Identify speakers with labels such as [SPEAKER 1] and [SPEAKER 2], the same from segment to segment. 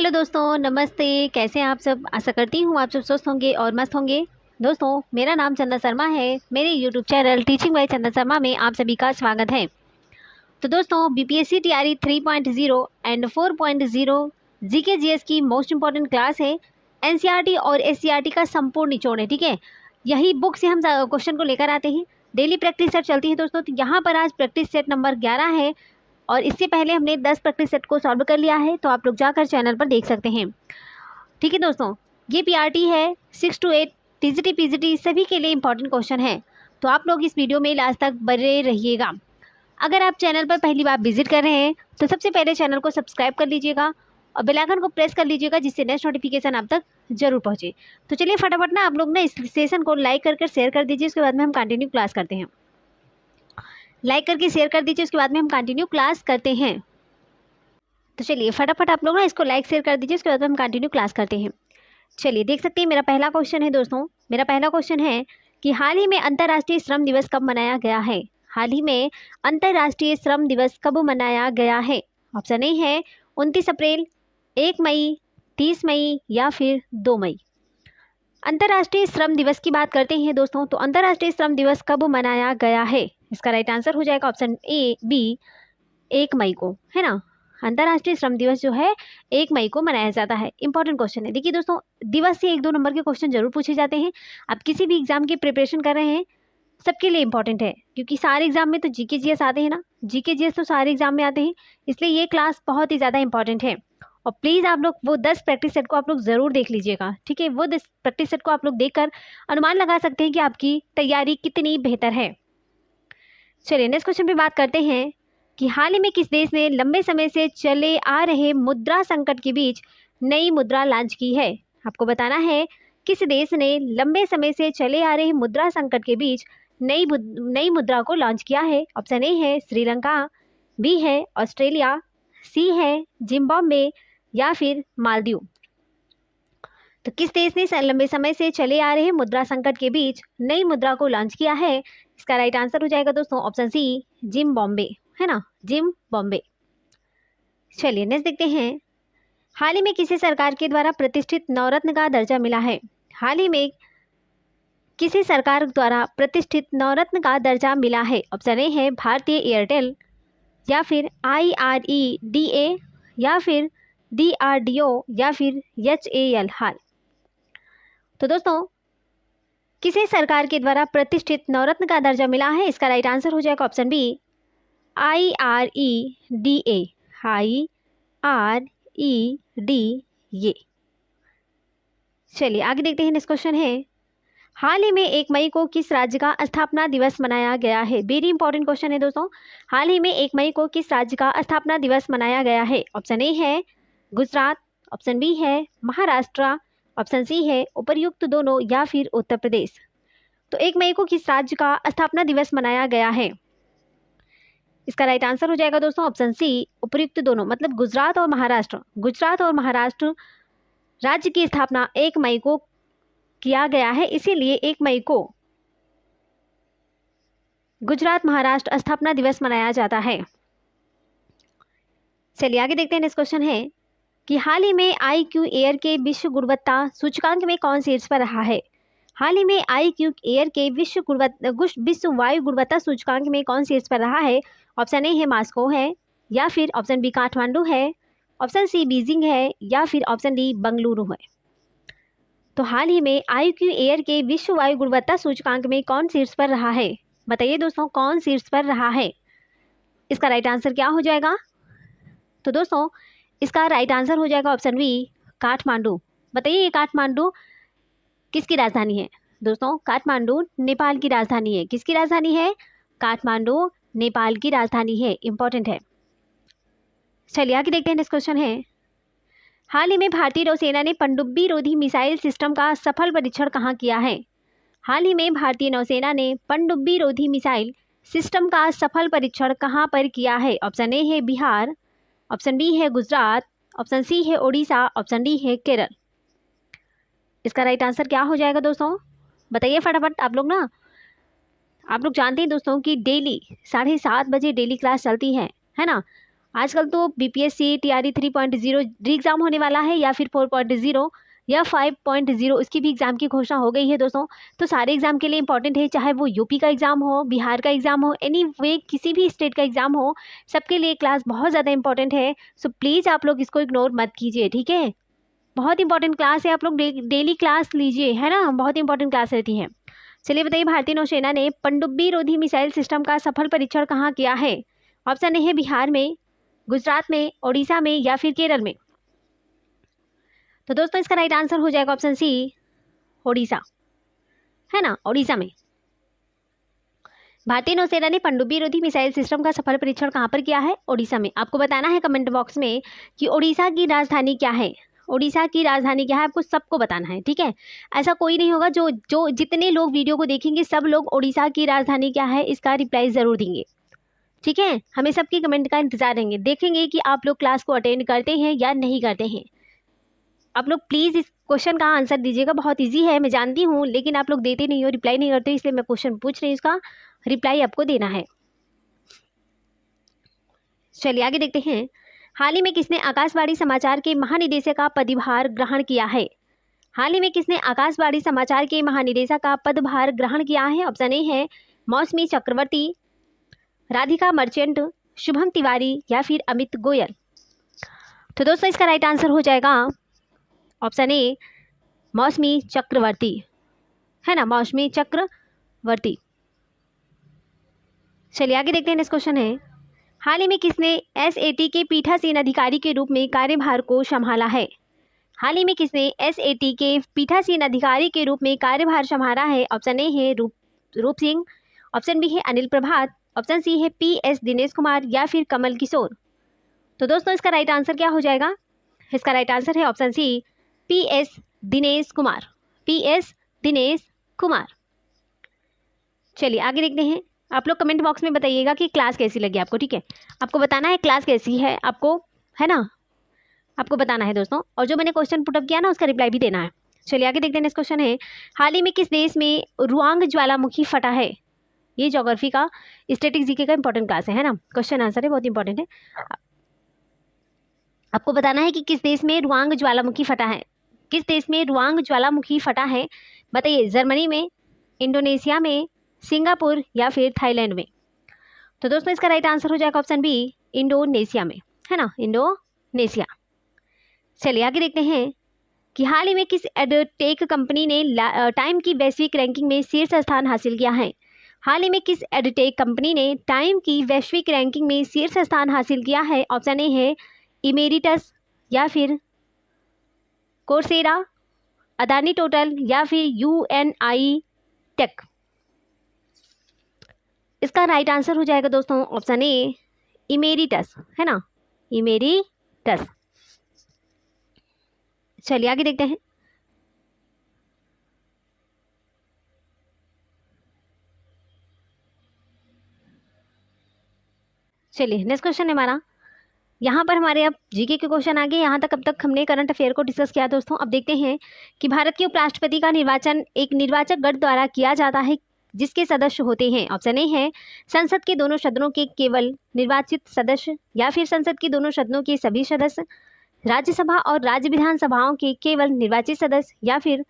[SPEAKER 1] Hello दोस्तों, नमस्ते। कैसे हैं आप सब? आशा करती हूँ आप सब स्वस्थ होंगे और मस्त होंगे। दोस्तों, मेरा नाम चंदा शर्मा है। मेरे यूट्यूब चैनल टीचिंग बाय चंदा शर्मा में आप सभी का स्वागत है। तो दोस्तों, BPSC TRE 3.0 and 4.0 GK GS की मोस्ट इंपॉर्टेंट क्लास है। एनसीईआरटी और एससीईआरटी का संपूर्ण निचोड़ है, ठीक है। यही बुक से हम क्वेश्चन को लेकर आते हैं। डेली प्रैक्टिस सेट चलती है दोस्तों। तो यहाँ पर आज प्रैक्टिस सेट नंबर 11 है और इससे पहले हमने 10 प्रैक्टिस सेट को सॉल्व कर लिया है, तो आप लोग जाकर चैनल पर देख सकते हैं, ठीक है दोस्तों। ये पीआरटी है 6 to 8, टीजीटी पीजीटी सभी के लिए इंपॉर्टेंट क्वेश्चन है। तो आप लोग इस वीडियो में लास्ट तक बने रहिएगा। अगर आप चैनल पर पहली बार विजिट कर रहे हैं तो सबसे पहले चैनल को सब्सक्राइब कर लीजिएगा और बेल आइकन को प्रेस कर लीजिएगा, जिससे नेक्स्ट नोटिफिकेशन आप तक जरूर पहुंचे। तो चलिए फटाफट ना आप लोग ना इस सेशन को लाइक करके शेयर कर दीजिए। उसके बाद में हम कंटिन्यू क्लास करते हैं। लाइक करके शेयर कर दीजिए, उसके बाद में हम कंटिन्यू क्लास करते हैं। तो चलिए फटाफट आप लोग ना इसको लाइक शेयर कर दीजिए, उसके बाद में हम कंटिन्यू क्लास करते हैं। चलिए देख सकते हैं मेरा पहला क्वेश्चन है दोस्तों। मेरा पहला क्वेश्चन है कि हाल ही में अंतर्राष्ट्रीय श्रम दिवस कब मनाया गया है? हाल ही में अंतर्राष्ट्रीय श्रम दिवस कब मनाया गया है? ऑप्शन ए है 29 अप्रैल, 1 मई, 30 मई या फिर 2 मई। अंतर्राष्ट्रीय श्रम दिवस की बात करते हैं दोस्तों, तो अंतर्राष्ट्रीय श्रम दिवस कब मनाया गया है? इसका राइट आंसर हो जाएगा ऑप्शन ए बी, 1 मई को, है ना। अंतर्राष्ट्रीय श्रम दिवस जो है 1 मई को मनाया जाता है। इंपॉर्टेंट क्वेश्चन है। देखिए दोस्तों, दिवस से 1-2 नंबर के क्वेश्चन जरूर पूछे जाते हैं। आप किसी भी एग्जाम की प्रिपरेशन कर रहे हैं, सबके लिए इंपॉर्टेंट है, क्योंकि सारे एग्जाम में तो जीके जीएस आते हैं ना। जीके जीएस तो सारे एग्जाम में आते हैं, इसलिए ये क्लास बहुत ही ज़्यादा इंपॉर्टेंट है। और प्लीज़ आप लोग वो 10 प्रैक्टिस सेट को आप लोग ज़रूर देख लीजिएगा, ठीक है। वो 10 प्रैक्टिस सेट को आप लोग देखकर अनुमान लगा सकते हैं कि आपकी तैयारी कितनी बेहतर है। चलिए नेक्स्ट क्वेश्चन पे बात करते हैं कि हाल ही में किस देश ने लंबे समय से चले आ रहे मुद्रा संकट के बीच नई मुद्रा लॉन्च की है? आपको बताना है किस देश ने लंबे समय से चले आ रहे मुद्रा संकट के बीच नई मुद्रा को लॉन्च किया है। ऑप्शन ए है श्रीलंका, बी है ऑस्ट्रेलिया, सी है जिम्बाब्वे या फिर मालदीव। तो किस देश ने लंबे समय से चले आ रहे मुद्रा संकट के बीच नई मुद्रा को लॉन्च किया है? इसका राइट आंसर हो जाएगा दोस्तों ऑप्शन सी, जिम्बाब्वे, है ना, जिम्बाब्वे। चलिए नेक्स्ट देखते हैं। हाल ही में किसी सरकार के द्वारा प्रतिष्ठित नवरत्न का दर्जा मिला है? हाल ही में किसी सरकार द्वारा प्रतिष्ठित नवरत्न का दर्जा मिला है? ऑप्शन ए है भारतीय एयरटेल, या फिर IREDA, या फिर DRDO, या फिर HAL। हाल तो दोस्तों, किसी सरकार के द्वारा प्रतिष्ठित नवरत्न का दर्जा मिला है? इसका राइट आंसर हो जाएगा ऑप्शन बी, IREDA, IREDA। चलिए आगे देखते हैं। नेक्स्ट क्वेश्चन है, हाल ही में 1 मई को किस राज्य का स्थापना दिवस मनाया गया है? वेरी इंपॉर्टेंट क्वेश्चन है दोस्तों। हाल ही में 1 मई को किस राज्य का स्थापना दिवस मनाया गया है? ऑप्शन ए है गुजरात, ऑप्शन बी है महाराष्ट्र, ऑप्शन सी है उपर्युक्त दोनों या फिर उत्तर प्रदेश। तो 1 मई को किस राज्य का स्थापना दिवस मनाया गया है? इसका राइट आंसर हो जाएगा दोस्तों ऑप्शन सी, उपर्युक्त दोनों, मतलब गुजरात और महाराष्ट्र। गुजरात और महाराष्ट्र राज्य की स्थापना 1 मई को किया गया है, इसीलिए 1 मई को गुजरात महाराष्ट्र स्थापना दिवस मनाया जाता है। चलिए आगे देखते हैं। नेक्स्ट क्वेश्चन है कि हाल ही में IQAir के विश्व गुणवत्ता सूचकांक में कौन शीर्ष पर रहा है? हाल ही में IQAir के विश्व वायु गुणवत्ता सूचकांक में कौन शीर्ष पर रहा है? ऑप्शन ए है मॉस्को है, या फिर ऑप्शन बी काठमांडू है, ऑप्शन सी बीजिंग है, या फिर ऑप्शन डी बंगलुरु है। तो हाल ही में IQAir के विश्व वायु गुणवत्ता सूचकांक में कौन शीर्ष पर रहा है? बताइए दोस्तों, कौन शीर्ष पर रहा है? इसका राइट आंसर क्या हो जाएगा? तो दोस्तों, इसका राइट आंसर हो जाएगा ऑप्शन बी, काठमांडू। बताइए ये काठमांडू किसकी राजधानी है? दोस्तों, काठमांडू नेपाल की राजधानी है। किसकी राजधानी है? काठमांडू नेपाल की राजधानी है। इंपॉर्टेंट है। चलिए आगे देखते हैं। नेक्स्ट क्वेश्चन है, हाल ही में भारतीय नौसेना ने पनडुब्बी रोधी मिसाइल सिस्टम का सफल परीक्षण कहाँ किया है? हाल ही में भारतीय नौसेना ने पनडुब्बी रोधी मिसाइल सिस्टम का सफल परीक्षण कहाँ पर किया है? ऑप्शन ए है बिहार, ऑप्शन बी है गुजरात, ऑप्शन सी है ओडिशा, ऑप्शन डी है केरल। इसका राइट आंसर क्या हो जाएगा दोस्तों? बताइए फटाफट आप लोग ना। आप लोग जानते हैं दोस्तों कि डेली 7:30 बजे डेली क्लास चलती है ना। आजकल तो बीपीएससी टीआरई 3.0 री एग्ज़ाम होने वाला है, या फिर 4.0 या 5.0 इसकी भी एग्ज़ाम की घोषणा हो गई है दोस्तों। तो सारे एग्ज़ाम के लिए इंपॉर्टेंट है, चाहे वो यूपी का एग्ज़ाम हो, बिहार का एग्ज़ाम हो, एनी वे किसी भी स्टेट का एग्ज़ाम हो, सबके लिए क्लास बहुत ज़्यादा इंपॉर्टेंट है। सो प्लीज़ आप लोग इसको इग्नोर मत कीजिए, ठीक है। बहुत इंपॉर्टेंट क्लास है, आप लोग डेली क्लास लीजिए, है ना, बहुत इंपॉर्टेंट क्लास रहती है। चलिए बताइए, भारतीय नौसेना ने पनडुब्बी रोधी मिसाइल सिस्टम का सफल परीक्षण कहाँ किया है? ऑप्शन ए है बिहार में, गुजरात में, ओडिशा में, या फिर केरल में। तो दोस्तों इसका राइट आंसर हो जाएगा ऑप्शन सी, ओडिशा, है ना, ओडिशा में। भारतीय नौसेना ने पनडुब्बी रोधी मिसाइल सिस्टम का सफल परीक्षण कहाँ पर किया है? ओडिशा में। आपको बताना है कमेंट बॉक्स में कि ओडिशा की राजधानी क्या है। ओडिशा की राजधानी क्या है, आपको सबको बताना है, ठीक है। ऐसा कोई नहीं होगा, जो जो जितने लोग वीडियो को देखेंगे सब लोग ओडिशा की राजधानी क्या है इसका रिप्लाई ज़रूर देंगे, ठीक है। हमें सबकी कमेंट का इंतजार रहेंगे, देखेंगे कि आप लोग क्लास को अटेंड करते हैं या नहीं करते हैं। आप लोग प्लीज़ इस क्वेश्चन का आंसर दीजिएगा, बहुत इजी है मैं जानती हूँ, लेकिन आप लोग देते नहीं हो, रिप्लाई नहीं करते, इसलिए मैं क्वेश्चन पूछ रही हूँ, इसका रिप्लाई आपको देना है। चलिए आगे देखते हैं। हाल ही में किसने आकाशवाणी समाचार के महानिदेशक का पदभार ग्रहण किया है? हाल ही में किसने आकाशवाणी समाचार के महानिदेशक का पदभार ग्रहण किया है? ऑप्शन ए है मौसमी चक्रवर्ती, राधिका मर्चेंट, शुभम तिवारी, या फिर अमित गोयल। तो दोस्तों इसका राइट आंसर हो जाएगा ऑप्शन ए मौसमी चक्रवर्ती, है ना, मौसमी चक्रवर्ती। चलिए आगे देखते हैं। नेक्स्ट क्वेश्चन है, हाल ही में किसने एसएटी के पीठासीन अधिकारी के रूप में कार्यभार को संभाला है? हाल ही में किसने एसएटी के पीठासीन अधिकारी के रूप में कार्यभार संभाला है? ऑप्शन ए है रूप सिंह, ऑप्शन बी है अनिल प्रभात, ऑप्शन सी है पीएस दिनेश कुमार, या फिर कमल किशोर। तो दोस्तों इसका राइट आंसर क्या हो जाएगा? इसका राइट आंसर है option C, PS Dinesh Kumar, PS Dinesh Kumar. चलिए आगे देखते हैं। आप लोग कमेंट बॉक्स में बताइएगा कि क्लास कैसी लगी आपको, ठीक है। आपको बताना है क्लास कैसी है आपको, है ना, आपको बताना है दोस्तों। और जो मैंने क्वेश्चन पुटअप किया ना उसका रिप्लाई भी देना है। चलिए आगे देखते हैं। नेक्स्ट क्वेश्चन है, हाल ही में किस देश में रुआंग ज्वालामुखी फटा है? ये ज्योग्राफी का स्टैटिक जीके का इंपॉर्टेंट क्लास है ना, क्वेश्चन आंसर है, बहुत इंपॉर्टेंट है। आपको बताना है कि किस देश में रुआंग ज्वालामुखी फटा है। किस देश में रुआंग ज्वालामुखी फटा है, बताइए। जर्मनी में, इंडोनेशिया में, सिंगापुर, या फिर थाईलैंड में। तो दोस्तों इसका राइट आंसर हो जाएगा ऑप्शन बी, इंडोनेशिया में, है ना, इंडोनेशिया। चलिए आगे देखते हैं कि हाल ही में किस एडटेक कंपनी ने टाइम की वैश्विक रैंकिंग में शीर्ष स्थान हासिल किया है? हाल ही में किस एडटेक कंपनी ने टाइम की वैश्विक रैंकिंग में शीर्ष स्थान हासिल किया है? ऑप्शन ए है इमेरिटस, या फिर कोर्सेरा, अदानी टोटल, या फिर यूएनआई टेक। इसका राइट आंसर हो जाएगा दोस्तों ऑप्शन ए, इमेरिटस, है ना, इमेरिटस। चलिए आगे देखते हैं। चलिए नेक्स्ट क्वेश्चन है हमारा, यहाँ पर हमारे अब जीके के क्वेश्चन आ गए। यहाँ तक अब तक हमने करंट अफेयर को डिस्कस किया दोस्तों। अब देखते हैं कि भारत के उपराष्ट्रपति का निर्वाचन एक निर्वाचक गण द्वारा किया जाता है, जिसके सदस्य होते हैं। ऑप्शन ए है संसद के दोनों सदनों के केवल निर्वाचित सदस्य, या फिर संसद के दोनों सदनों के सभी सदस्य, राज्यसभा और राज्य विधानसभाओं के केवल निर्वाचित सदस्य, या फिर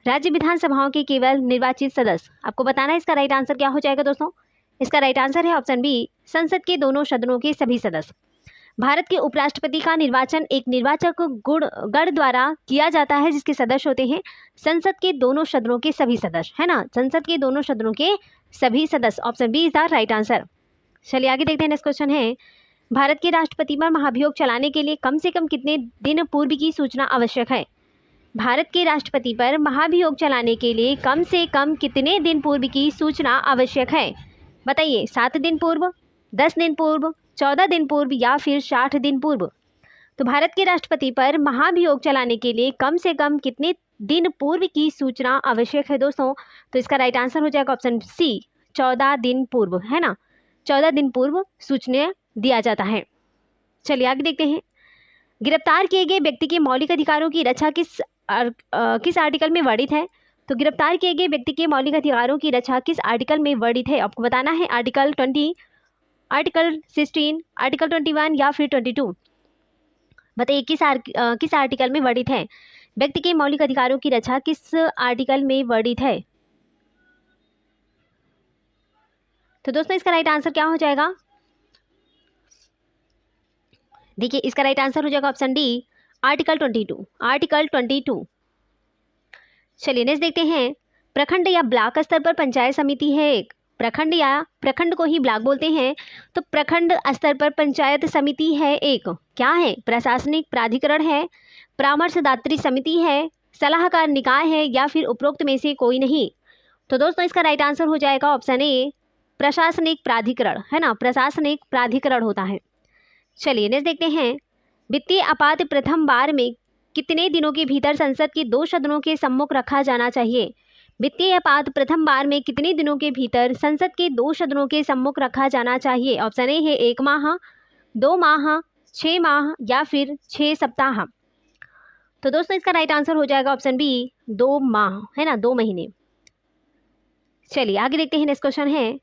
[SPEAKER 1] राज्य विधानसभाओं के केवल निर्वाचित सदस्य। आपको बताना है इसका राइट आंसर क्या हो जाएगा दोस्तों। इसका राइट आंसर है ऑप्शन बी, संसद के दोनों सदनों के सभी सदस्य। भारत के उपराष्ट्रपति का निर्वाचन एक निर्वाचक गण द्वारा किया जाता है, जिसके सदस्य होते हैं संसद के दोनों सदनों के सभी सदस्य, है ना, संसद के दोनों सदनों के सभी सदस्य। Option B is the right answer. चलिए आगे देखते हैं। नेक्स्ट क्वेश्चन है, भारत के राष्ट्रपति पर महाभियोग चलाने के लिए कम से कम कितने दिन पूर्व की सूचना आवश्यक है? भारत के राष्ट्रपति पर महाभियोग चलाने के लिए कम से कम कितने दिन पूर्व की सूचना आवश्यक है? बताइए, 7 दिन पूर्व, 10 दिन पूर्व, 14 दिन पूर्व, या फिर 60 दिन पूर्व। तो भारत के राष्ट्रपति पर महाभियोग चलाने के लिए कम से कम कितने दिन पूर्व की सूचना आवश्यक है दोस्तों? तो इसका राइट आंसर हो जाएगा ऑप्शन सी, 14 दिन पूर्व, है ना, 14 दिन पूर्व सूचना दिया जाता है। चलिए आगे देखते हैं। गिरफ्तार किए गए व्यक्ति के मौलिक अधिकारों की रक्षा किस आर्टिकल में वर्णित है? तो गिरफ्तार किए गए व्यक्ति के मौलिक अधिकारों की रक्षा किस आर्टिकल में वर्णित है? आपको बताना है आर्टिकल 20 आर्टिकल 16, आर्टिकल 21 या फिर 22? बताइए किस आर्टिकल में वर्णित है? व्यक्ति के मौलिक अधिकारों की रक्षा किस आर्टिकल में वर्णित है? तो दोस्तों इसका राइट आंसर क्या हो जाएगा? देखिए इसका राइट आंसर हो जाएगा ऑप्शन डी, आर्टिकल 22, आर्टिकल 22। चलिए नेक्स्ट देखते हैं। प्रखंड या ब्लॉक स्तर पर पंचायत समिति है एक। प्रखंड को ही ब्लॉक बोलते हैं, तो प्रखंड स्तर पर पंचायत समिति है एक। क्या है? प्रशासनिक प्राधिकरण है, परामर्शदात्री समिति है, सलाहकार निकाय है, या फिर उपरोक्त में से कोई नहीं? तो दोस्तों इसका राइट आंसर हो जाएगा ऑप्शन ए, प्रशासनिक प्राधिकरण, है ना, प्रशासनिक प्राधिकरण होता है। चलिए नेक्स्ट देखते हैं। वित्तीय आपात प्रथम बार में कितने दिनों के भीतर संसद के 2 सदनों के सम्मुख रखा जाना चाहिए? वित्तीय आपात प्रथम बार में कितने दिनों के भीतर संसद के 2 सदनों के सम्मुख रखा जाना चाहिए? ऑप्शन ए है 1 माह, 2 माह, 6 माह, या फिर 6 सप्ताह? तो दोस्तों इसका राइट आंसर हो जाएगा ऑप्शन बी, 2 माह, है ना, 2 महीने। चलिए आगे देखते हैं। नेक्स्ट क्वेश्चन है,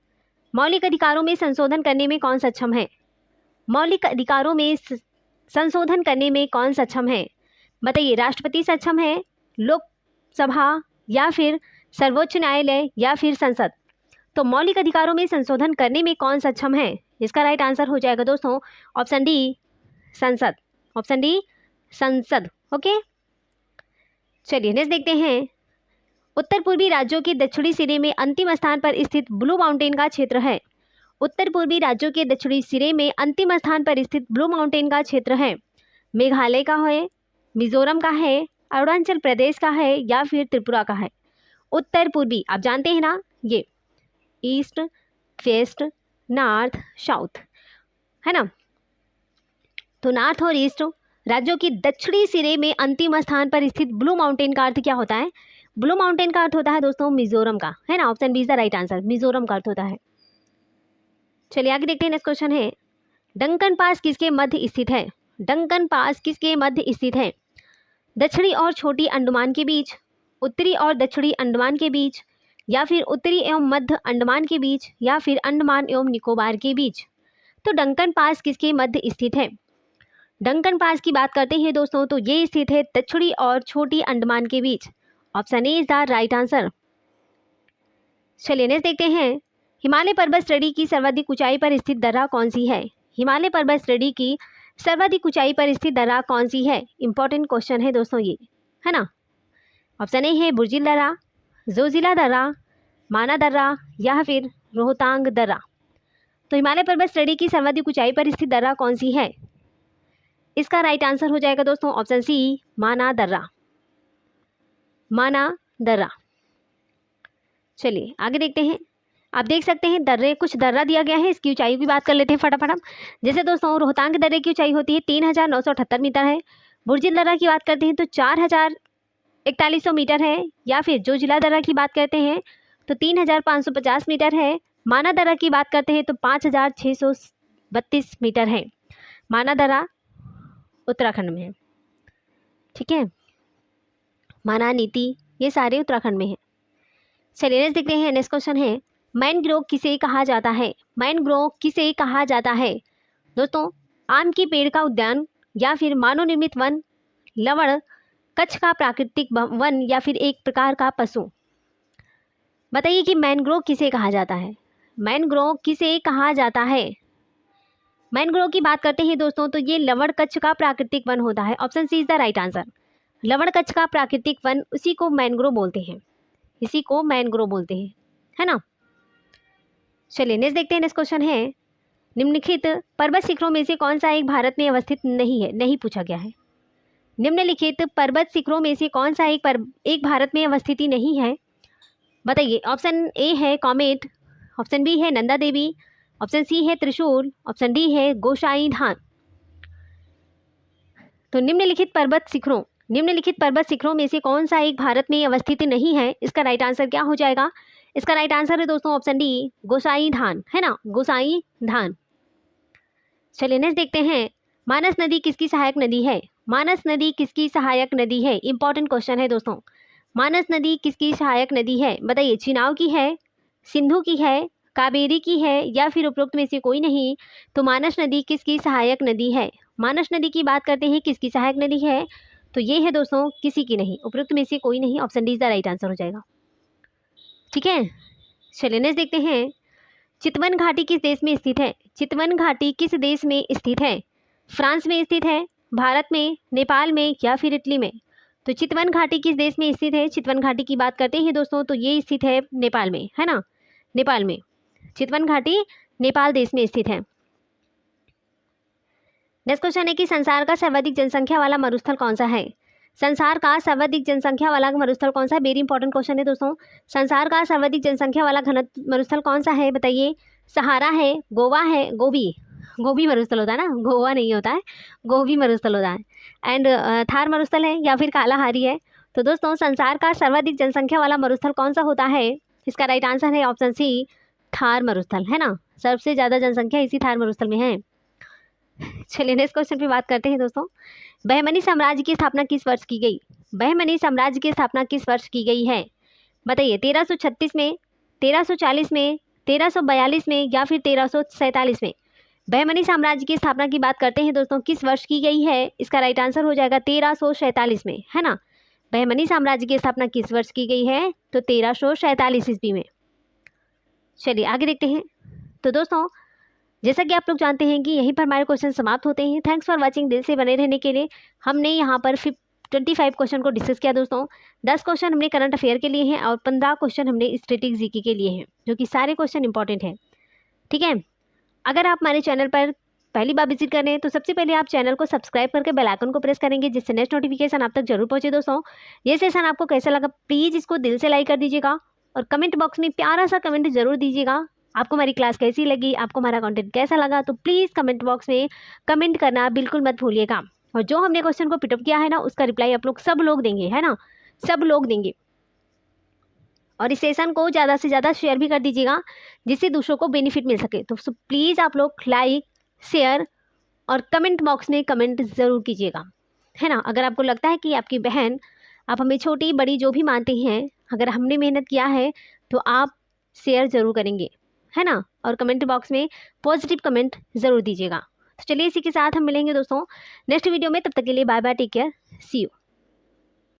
[SPEAKER 1] मौलिक अधिकारों में संशोधन करने में कौन सक्षम है? मौलिक अधिकारों में संशोधन करने में कौन सक्षम है? बताइए, राष्ट्रपति सक्षम है, लोकसभा, या फिर सर्वोच्च न्यायालय, या फिर संसद? तो मौलिक अधिकारों में संशोधन करने में कौन सक्षम है? इसका राइट आंसर हो जाएगा दोस्तों ऑप्शन डी, संसद, ऑप्शन डी, संसद। ओके, चलिए नेक्स्ट देखते हैं। उत्तर पूर्वी राज्यों के दक्षिणी सिरे में अंतिम स्थान पर स्थित ब्लू माउंटेन का क्षेत्र है। उत्तर पूर्वी राज्यों के दक्षिणी सिरे में अंतिम स्थान पर स्थित ब्लू माउंटेन का क्षेत्र है। मेघालय का है, मिजोरम का है, अरुणाचल प्रदेश का है, या फिर त्रिपुरा का है? उत्तर पूर्वी आप जानते हैं ना, ये ईस्ट, वेस्ट, नॉर्थ, साउथ, है ना। तो नॉर्थ और ईस्ट राज्यों की दक्षिणी सिरे में अंतिम स्थान पर स्थित ब्लू माउंटेन का अर्थ क्या होता है? ब्लू माउंटेन का अर्थ होता है दोस्तों मिजोरम का, है ना, option B is the right answer, Mizoram का अर्थ होता है। चलिए आगे देखते हैं। नेक्स्ट क्वेश्चन है, डंकन पास किसके मध्य स्थित है? डंकन पास किसके मध्य स्थित है? दक्षिणी और छोटी अंडमान के बीच, उत्तरी और दक्षिणी अंडमान के बीच, या फिर उत्तरी एवं मध्य अंडमान के बीच, या फिर अंडमान एवं निकोबार के बीच? तो डंकन पास किसके मध्य स्थित है? डंकन पास की बात करते हैं दोस्तों, तो ये स्थित है दक्षिणी और छोटी अंडमान के बीच, option A is the right answer. चलिए नेक्स्ट देखते हैं। हिमालय पर्वत श्रेणी की सर्वाधिक ऊंचाई पर स्थित दर्रा कौन सी है? हिमालय पर्वत श्रेणी की सर्वाधिक ऊंचाई पर स्थित दर्रा कौन सी है? इंपॉर्टेंट क्वेश्चन है दोस्तों ये, है ना। ऑप्शन ए है बुर्जिल दर्रा, जोजिला दर्रा, माना दर्रा, या फिर रोहतांग दर्रा? तो हिमालय पर्वत श्रेणी की सर्वाधिक ऊंचाई पर स्थित दर्रा कौन सी है? इसका राइट आंसर हो जाएगा दोस्तों ऑप्शन सी, माना दर्रा, माना दर्रा। चलिए आगे देखते हैं। आप देख सकते हैं दर्रे, कुछ दर्रा दिया गया है, इसकी ऊंचाई की बात कर लेते हैं फटाफट। जैसे दोस्तों रोहतांग दर्रे की ऊंचाई होती है 3978 मीटर है। बुर्जिल दर्रा की बात करते हैं तो 4150 मीटर है, या फिर जोजिला दर्रा की बात करते हैं तो 3550 मीटर है। माना दर्रा की बात करते हैं तो 5632 मीटर है। माना दर्रा उत्तराखंड में है, ठीक है। माना, नीति, ये सारे उत्तराखंड में है। चलिए नेक्स्ट देखते हैं। नेक्स्ट क्वेश्चन है, मैनग्रोव किसे कहा जाता है? मैनग्रोव किसे कहा जाता है? दोस्तों आम की पेड़ का उद्यान, या फिर मानव निर्मित वन, लवण, कच्छ का प्राकृतिक वन, या फिर एक प्रकार का पशु? बताइए कि मैनग्रोव किसे कहा जाता है? मैनग्रोव किसे कहा जाता है? मैनग्रोव की बात करते हैं दोस्तों तो ये लवण कच्छ का प्राकृतिक वन होता है, option C is the right answer. लवण कच्छ का प्राकृतिक वन, उसी को मैनग्रोव बोलते हैं, इसी को मैनग्रोव बोलते हैं, है ना। चलिए नेक्स्ट देखते हैं। नेक्स्ट क्वेश्चन है, निम्नलिखित पर्वत शिखरों में से कौन सा एक भारत में अवस्थित नहीं है? नहीं पूछा गया है। निम्नलिखित पर्वत शिखरों में से कौन सा एक भारत में अवस्थिति नहीं है? बताइए। ऑप्शन ए है कॉमेट, ऑप्शन बी है नंदा देवी, ऑप्शन सी है त्रिशूल, ऑप्शन डी है गोसाई धाम। तो निम्नलिखित पर्वत शिखरों में से कौन सा एक भारत में अवस्थित नहीं है? इसका राइट आंसर क्या हो जाएगा? इसका राइट आंसर है दोस्तों ऑप्शन डी, गोसाई धान, है ना, गोसाई धान। चलिए नेक्स्ट देखते हैं। मानस नदी किसकी सहायक नदी है? मानस नदी किसकी सहायक नदी है? इंपॉर्टेंट क्वेश्चन है दोस्तों। मानस नदी किसकी सहायक नदी है? बताइए। चिनाव की है, सिंधु की है, कावेरी की है या फिर उपरोक्त में से कोई नहीं, तो मानस नदी किसकी सहायक नदी है? मानस नदी की बात करते हैं, किसकी सहायक नदी है? तो ये है दोस्तों किसी की नहीं, उपरोक्त में से कोई नहीं। Option D is the right answer हो जाएगा। ठीक है, चलिए नेक्स्ट देखते हैं। चितवन घाटी किस देश में स्थित है? चितवन घाटी किस देश में स्थित है? फ्रांस में स्थित है, भारत में, नेपाल में या फिर इटली में? तो चितवन घाटी किस देश में स्थित है? चितवन घाटी की बात करते हैं दोस्तों, तो ये स्थित है नेपाल में, है ना, नेपाल में। चितवन घाटी नेपाल देश में स्थित है। नेक्स्ट क्वेश्चन है कि संसार का सर्वाधिक जनसंख्या वाला मरुस्थल कौन सा है? संसार का सर्वाधिक जनसंख्या वाला मरुस्थल कौन सा है? वेरी इंपॉर्टेंट क्वेश्चन है दोस्तों। संसार का सर्वाधिक जनसंख्या वाला घन मरुस्थल कौन सा है बताइए? सहारा है, गोवा है, गोबी मरुस्थल होता है ना, गोवा नहीं होता है, गोबी मरुस्थल होता है। एंड थार मरुस्थल है या फिर कालाहारी है। तो दोस्तों संसार का सर्वाधिक जनसंख्या वाला मरुस्थल कौन सा होता है? इसका राइट आंसर है ऑप्शन सी, थार मरुस्थल, है ना। सबसे ज़्यादा जनसंख्या इसी थार मरुस्थल में है। चलिए नेक्स्ट क्वेश्चन पे बात करते हैं दोस्तों। बहमनी साम्राज्य की स्थापना किस वर्ष की गई? बहमनी साम्राज्य की स्थापना किस वर्ष की गई है बताइए? 1336 में, 1340 में, 1342 में या फिर 1347 में? बहमनी साम्राज्य की स्थापना की बात करते हैं दोस्तों, किस वर्ष की गई है? इसका राइट आंसर हो जाएगा 1347 में, है ना। बहमनी साम्राज्य की स्थापना किस वर्ष की गई है? तो 1347 ईस्वी में। चलिए आगे देखते हैं। तो दोस्तों जैसा कि आप लोग जानते हैं कि यहीं पर हमारे क्वेश्चन समाप्त होते हैं। Thanks for watching. दिल से बने रहने के लिए। हमने यहाँ पर 25 क्वेश्चन को डिस्कस किया दोस्तों। 10 क्वेश्चन हमने करंट अफेयर के लिए हैं और 15 क्वेश्चन हमने स्टैटिक जीके के लिए हैं, जो कि सारे क्वेश्चन इंपॉर्टेंट हैं। ठीक है, अगर आप हमारे चैनल पर पहली बार विजिट कर रहे हैं तो सबसे पहले आप चैनल को सब्सक्राइब करके बेल आइकन को प्रेस करेंगे, जिससे नेक्स्ट नोटिफिकेशन आप तक जरूर पहुंचे। दोस्तों ये सेशन आपको कैसा लगा प्लीज़ इसको दिल से लाइक कर दीजिएगा और कमेंट बॉक्स में प्यारा सा कमेंट जरूर दीजिएगा। आपको हमारी क्लास कैसी लगी, आपको हमारा कंटेंट कैसा लगा, तो प्लीज़ कमेंट बॉक्स में कमेंट करना बिल्कुल मत भूलिएगा। और जो हमने क्वेश्चन को पिटअप किया है ना, उसका रिप्लाई आप लोग सब लोग देंगे, है ना, सब लोग देंगे। और इस सेशन को ज़्यादा से ज़्यादा शेयर भी कर दीजिएगा, जिससे दूसरों को बेनिफिट मिल सके। तो प्लीज़ आप लोग लाइक, शेयर और कमेंट बॉक्स में कमेंट ज़रूर कीजिएगा, है ना। अगर आपको लगता है कि आपकी बहन, आप हमें छोटी बड़ी जो भी मानते हैं, अगर हमने मेहनत किया है तो आप शेयर ज़रूर करेंगे, है ना, और कमेंट बॉक्स में पॉजिटिव कमेंट ज़रूर दीजिएगा। तो चलिए इसी के साथ हम मिलेंगे दोस्तों नेक्स्ट वीडियो में। तब तक के लिए bye bye, take care, see you.